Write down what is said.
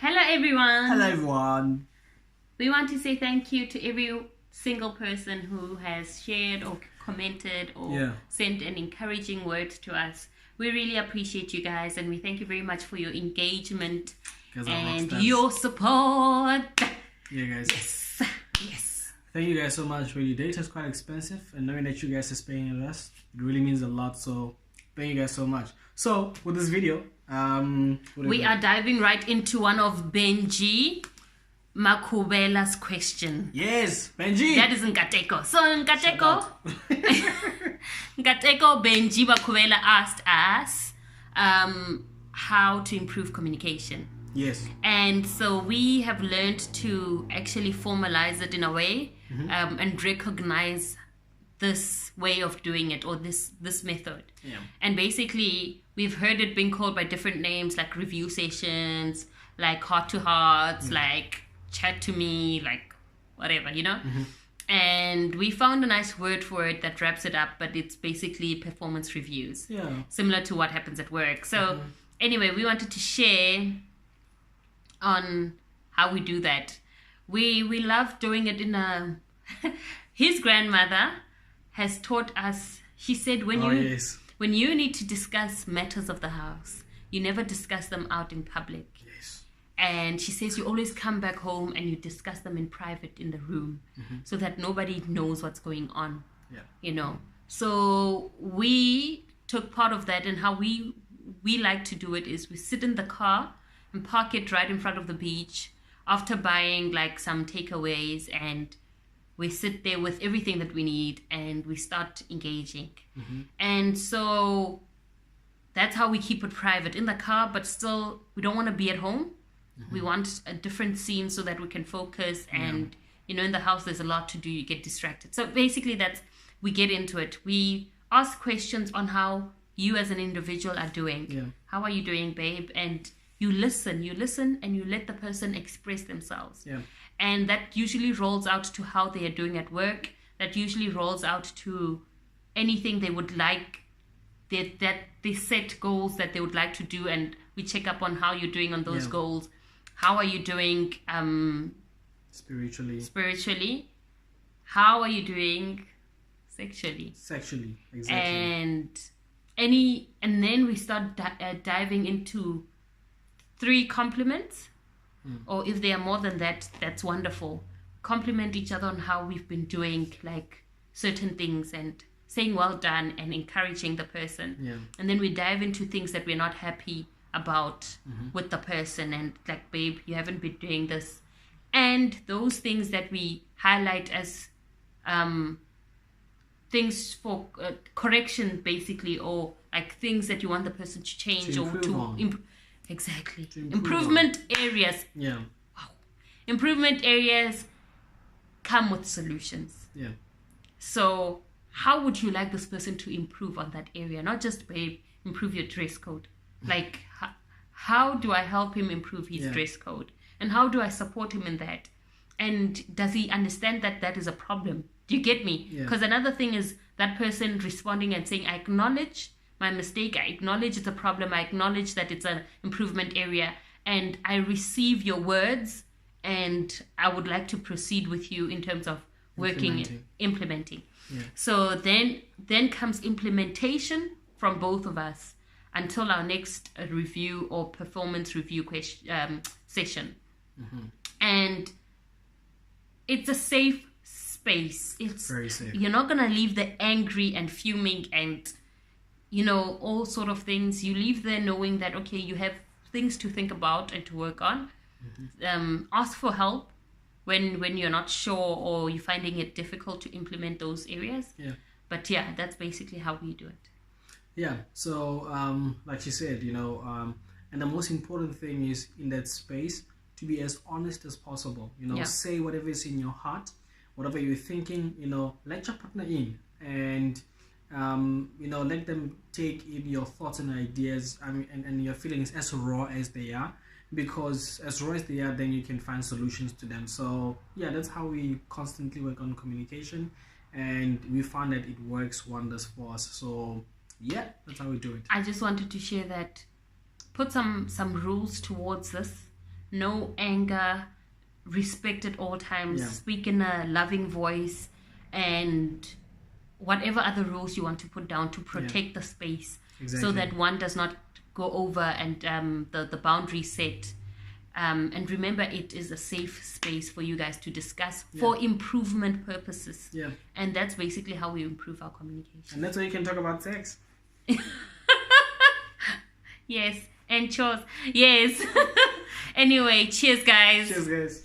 Hello everyone. Hello everyone. We want to say thank you to every single person who has shared or commented or sent an encouraging word to us. We really appreciate you guys, and we thank you very much for your engagement and your support. Yeah, guys. Yes. Thank you guys so much. Really, data is quite expensive, and knowing that you guys are spending with us, it really means a lot. So thank you guys so much. So with this video, we are diving right into one of Benji Makubela's question. Yes, Benji. That is Nkateko. So Nkateko, Nkateko Benji Makubela asked us how to improve communication. Yes. And so we have learned to actually formalize it in a way and recognize this way of doing it, or this method. Yeah. And basically we've heard it being called by different names, like review sessions, like heart to hearts, like chat to me, like whatever, you know. And we found a nice word for it that wraps it up, but it's basically performance reviews, similar to what happens at work. So anyway, we wanted to share on how we do that. We love doing it in a his grandmother has taught us, she said, when you need to discuss matters of the house, you never discuss them out in public. Yes. And she says you always come back home and you discuss them in private in the room, so that nobody knows what's going on. Yeah. You know. So we took part of that, and how we like to do it is we sit in the car and park it right in front of the beach after buying like some takeaways, and we sit there with everything that we need and we start engaging. And so that's how we keep it private in the car, but still we don't want to be at home. We want a different scene so that we can focus, and you know, in the house there's a lot to do, you get distracted. So basically we get into it. We ask questions on how you as an individual are doing. How are you doing, babe? And you listen and you let the person express themselves. And that usually rolls out to how they are doing at work. That usually rolls out to anything they would like, that they set goals that they would like to do, and we check up on how you're doing on those goals. How are you doing spiritually? How are you doing sexually, exactly. And then we start diving into 3 compliments, or if there are more than that, that's wonderful. Compliment each other on how we've been doing, like certain things, and saying well done and encouraging the person. And then we dive into things that we're not happy about with the person, and like, babe, you haven't been doing this. And those things that we highlight as things for correction, basically, or like things that you want the person to change or to improve. Exactly. Improvement areas. Wow. Improvement areas come with solutions. So how would you like this person to improve on that area? Not just, babe, improve your dress code. Like, how do I help him improve his dress code? And how do I support him in that? And does he understand that that is a problem? Do you get me? Because another thing is that person responding and saying, I acknowledge my mistake, I acknowledge it's a problem, I acknowledge that it's an improvement area, and I receive your words, and I would like to proceed with you in terms of implementing. So then comes implementation from both of us until our next review or performance review session. And it's a safe space. It's very safe. You're not gonna leave there angry and fuming and, you know, all sort of things. You leave there knowing that, okay, you have things to think about and to work on. Ask for help when you're not sure or you're finding it difficult to implement those areas. But that's basically how we do it. So like she said, you know, and the most important thing is in that space to be as honest as possible. You know, say whatever is in your heart, whatever you're thinking, you know, let your partner in, and you know, let them take in your thoughts and ideas, and your feelings as raw as they are, because as raw as they are, then you can find solutions to them. So that's how we constantly work on communication, and we found that it works wonders for us. So that's how we do it. I just wanted to share that, put some rules towards this. no anger, respect at all times, speak in a loving voice, and whatever other rules you want to put down to protect the space, so that one does not go over and the boundary set. And remember, it is a safe space for you guys to discuss for improvement purposes. Yeah. And that's basically how we improve our communication. And that's why you can talk about sex. Yes. And chores. Yes. Anyway, cheers, guys. Cheers, guys.